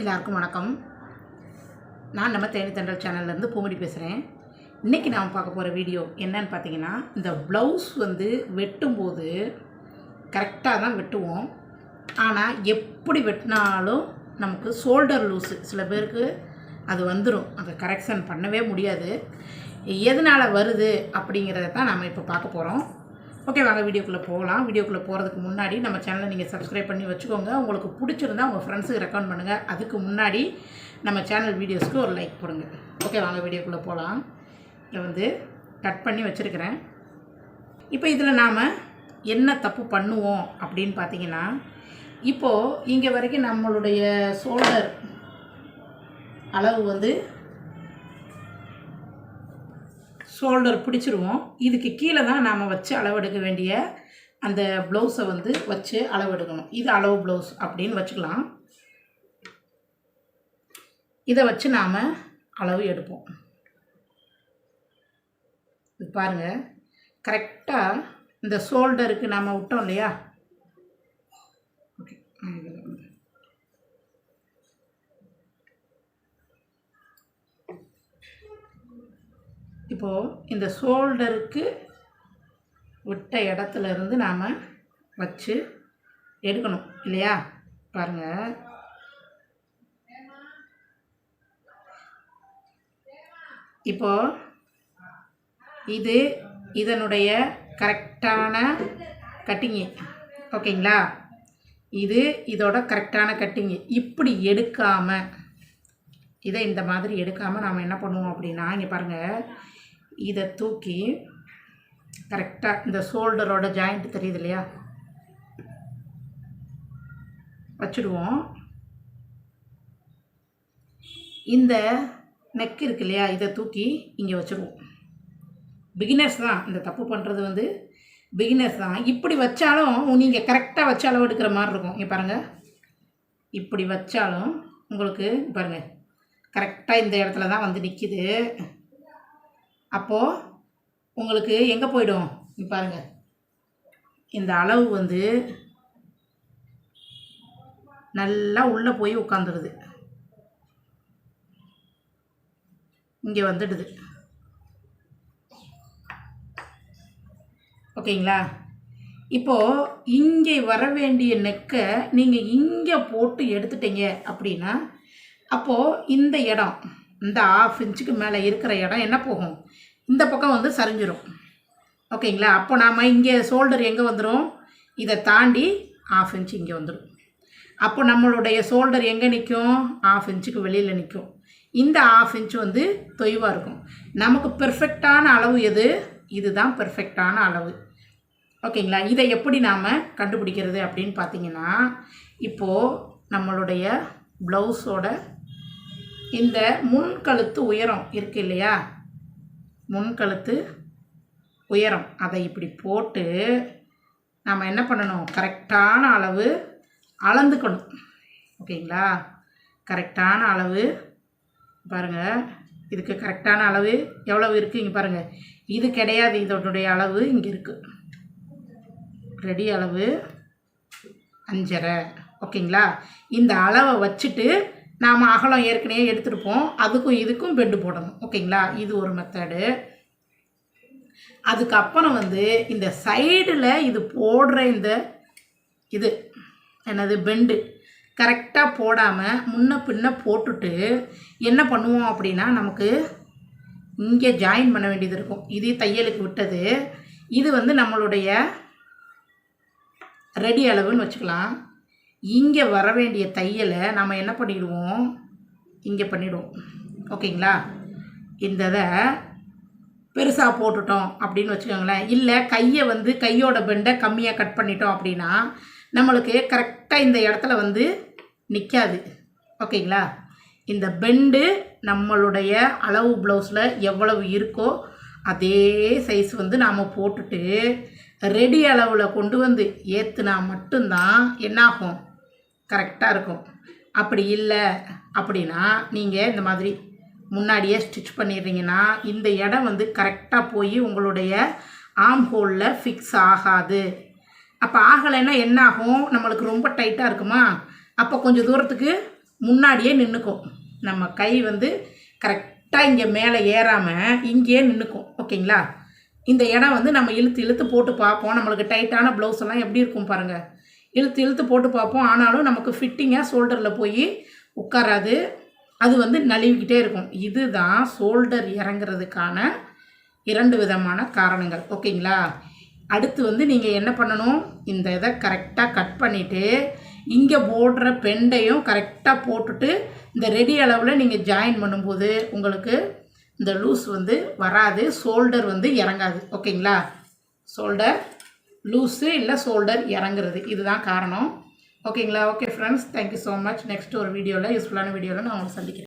எல்லாருக்கும் வணக்கம். நான் நம்ம தேனி தென்றல் சேனல்லேருந்து பூமடி பேசுகிறேன். இன்றைக்கி நாம் பார்க்க போகிற வீடியோ என்னன்னு பார்த்தீங்கன்னா, இந்த ப்ளவுஸ் வெட்டும்போது கரெக்டாக தான் வெட்டுவோம். ஆனால் எப்படி வெட்டினாலும் நமக்கு ஷோல்டர் லூஸு சில பேருக்கு அது வந்துடும். அதை கரெக்ஷன் பண்ணவே முடியாது. எதனால் வருது அப்படிங்கிறத தான் நம்ம இப்போ பார்க்க போகிறோம். ஓகே, வாங்க வீடியோக்குள்ளே போகலாம். வீடியோக்குள்ளே போகிறதுக்கு முன்னாடி நம்ம சேனலை நீங்கள் சப்ஸ்கிரைப் பண்ணி வச்சுக்கோங்க. உங்களுக்கு பிடிச்சிருந்தா உங்கள் ஃப்ரெண்ட்ஸுக்கு ரெக்கமெண்ட் பண்ணுங்கள். அதுக்கு முன்னாடி நம்ம சேனல் வீடியோஸ்க்கு ஒரு லைக் போடுங்க. ஓகே, வாங்க வீடியோக்குள்ளே போகலாம். இதை கட் பண்ணி வச்சுருக்கிறேன். இப்போ இதில் நாம் என்ன தப்பு பண்ணுவோம் அப்படின்னு பார்த்தீங்கன்னா, இப்போது இங்கே வரைக்கும் நம்மளுடைய ஷோல்டர் அளவு ஷோல்டர் பிடிச்சிருவோம். இதுக்கு கீழே தான் நாம் வச்சு அளவெடுக்க வேண்டிய அந்த ப்ளவுஸை வச்சு அளவெடுக்கணும். இது அளவு ப்ளவுஸ் அப்படின்னு வச்சுக்கலாம். இதை வச்சு நாம் அளவு எடுப்போம். இது பாருங்கள், கரெக்டாக இந்த ஷோல்டருக்கு நாம் விட்டோம் இல்லையா? ஓகே, இப்போது இந்த ஷோல்டருக்கு விட்ட இடத்துல இருந்து நாம் வச்சு எடுக்கணும் இல்லையா? பாருங்கள், இப்போது இதனுடைய கரெக்டான கட்டிங்கு. ஓகேங்களா? இதோட கரெக்டான கட்டிங்கு. இப்படி எடுக்காமல், இதை இந்த மாதிரி எடுக்காமல் நாம் என்ன பண்ணுவோம் அப்படின்னா, இங்கே பாருங்கள், இதை தூக்கி கரெக்டாக இந்த ஷோல்டரோட ஜாயிண்ட் தெரியுது இல்லையா, வச்சுடுவோம். இந்த நெக் இருக்கு இல்லையா, இதை தூக்கி இங்கே வச்சுடுவோம். பிகினர்ஸ் தான் இந்த தப்பு பண்ணுறது, பிகினர்ஸ் தான். இப்படி வச்சாலும் நீங்கள் கரெக்டாக வச்சு அளவு எடுக்கிற மாதிரி இருக்கும். இங்கே பாருங்கள், இப்படி வச்சாலும் உங்களுக்கு பாருங்கள் கரெக்டாக இந்த இடத்துல தான் நிற்கிது. அப்போது உங்களுக்கு எங்கே போயிடும் பாருங்கள், இந்த அளவு நல்லா உள்ளே போய் உட்காந்துடுது, இங்கே வந்துடுது. ஓகேங்களா? இப்போது இங்கே வர வேண்டிய நெக்கை நீங்கள் இங்கே போட்டு எடுத்துட்டீங்க அப்படின்னா, அப்போது இந்த இடம், இந்த 1/2 இன்ச்சுக்கு மேலே இருக்கிற இடம் என்ன போகும், இந்த பக்கம் சரிஞ்சிடும். ஓகேங்களா? அப்போ நாம் இங்கே ஷோல்டர் எங்கே வந்துடும், இதை தாண்டி 1/2 இன்ச்சு இங்கே வந்துடும். அப்போ நம்மளுடைய ஷோல்டர் எங்கே நிற்கும், 1/2 இன்ச்சுக்கு வெளியில் நிற்கும். இந்த 1/2 இன்ச்சு தொய்வாக இருக்கும். நமக்கு பெர்ஃபெக்டான அளவு எது, இதுதான் பெர்ஃபெக்டான அளவு. ஓகேங்களா? இதை எப்படி நாம் கண்டுபிடிக்கிறது அப்படின்னு பார்த்தீங்கன்னா, இப்போது நம்மளுடைய ப்ளவுஸோட இந்த முன்கழுத்து உயரம் இருக்குது இல்லையா, முன்கழுத்து உயரம், அதை இப்படி போட்டு நாம் என்ன பண்ணணும், கரெக்டான அளவு அளந்துக்கணும். ஓகேங்களா? கரெக்டான அளவு பாருங்கள், இதுக்கு கரெக்டான அளவு எவ்வளவு இருக்குது இங்கே பாருங்கள். இது கிடையாது, இதனுடைய அளவு இங்கே இருக்குது. ரெடி அளவு 5.5. ஓகேங்களா? இந்த அளவை வச்சுட்டு நாம் அகலம் ஏற்கனவே எடுத்துருப்போம், அதுக்கும் இதுக்கும் பெண்டு போடணும். ஓகேங்களா? இது ஒரு மெத்தடு. அதுக்கப்புறம் இந்த சைடில் இது போடுற இது என்னது பெண்டு கரெக்டாக போடாமல் முன்ன பின்ன போட்டுட்டு என்ன பண்ணுவோம் அப்படின்னா, நமக்கு இங்கே ஜாயின் பண்ண வேண்டியது இருக்கும். இது தையலுக்கு விட்டது. இது நம்மளுடைய ரெடி அளவுன்னு வச்சுக்கலாம். இங்கே வர வேண்டிய தையலை நம்ம என்ன பண்ணிடுவோம், இங்கே பண்ணிவிடுவோம். ஓகேங்களா? இந்த இதை பெருசாக போட்டுட்டோம் அப்படின்னு வச்சுக்கோங்களேன். இல்லை கையை கையோட பெண்டை கம்மியாக கட் பண்ணிட்டோம் அப்படின்னா நம்மளுக்கு கரெக்டாக இந்த இடத்துல நிற்காது. ஓகேங்களா? இந்த பெண்டு நம்மளுடைய அளவு ப்ளவுஸில் எவ்வளவு இருக்கோ அதே சைஸ் நாம் போட்டுட்டு ரெடி அளவில் கொண்டு ஏற்றுனா மட்டும்தான் என்னாகும், கரெக்டாக இருக்கும். அப்படி இல்லை அப்படின்னா நீங்கள் இந்த மாதிரி முன்னாடியே ஸ்டிச் பண்ணிடுறீங்கன்னா இந்த இடம் கரெக்டாக போய் உங்களுடைய ஆர்ம் ஹோலில் ஃபிக்ஸ் ஆகாது. அப்போ ஆகலைன்னா என்னாகும், நம்மளுக்கு ரொம்ப டைட்டாக இருக்குமா, அப்போ கொஞ்சம் தூரத்துக்கு முன்னாடியே நின்றுக்கும். நம்ம கை வந்து கரெக்டாக இங்கே மேலே ஏறாமல் இங்கேயே நின்றுக்கும். ஓகேங்களா? இந்த இடம் வந்து நம்ம இழுத்து இழுத்து போட்டு பார்ப்போம். நம்மளுக்கு டைட்டான ப்ளவுஸ் எல்லாம் எப்படி இருக்கும் பாருங்கள். இழுத்து இழுத்து போட்டு பார்ப்போம். ஆனாலும் நமக்கு ஃபிட்டிங்காக ஷோல்டரில் போய் உட்காராது. அது வந்து நழுவிக்கிட்டே இருக்கும். இதுதான் ஷோல்டர் இறங்குறதுக்கான 2 விதமான காரணங்கள். ஓகேங்களா? அடுத்து வந்து நீங்கள் என்ன பண்ணணும், இந்த இதை கரெக்டாக கட் பண்ணிவிட்டு இங்கே போடுற பெண்டையும் கரெக்டாக போட்டுட்டு இந்த ரெடி அளவில் நீங்கள் ஜாயின் பண்ணும்போது உங்களுக்கு இந்த லூஸ் வந்து வராது, ஷோல்டர் வந்து இறங்காது. ஓகேங்களா? ஷோல்டர் லூஸு இல்லை ஷோல்டர் இறங்குறது, இதுதான் காரணம். ஓகேங்களா? Okay friends, thank you so much. Next ஒரு வீடியோவில் யூஸ்ஃபுல்லான வீடியோவில் நான் உங்களை சந்திக்கிறேன்.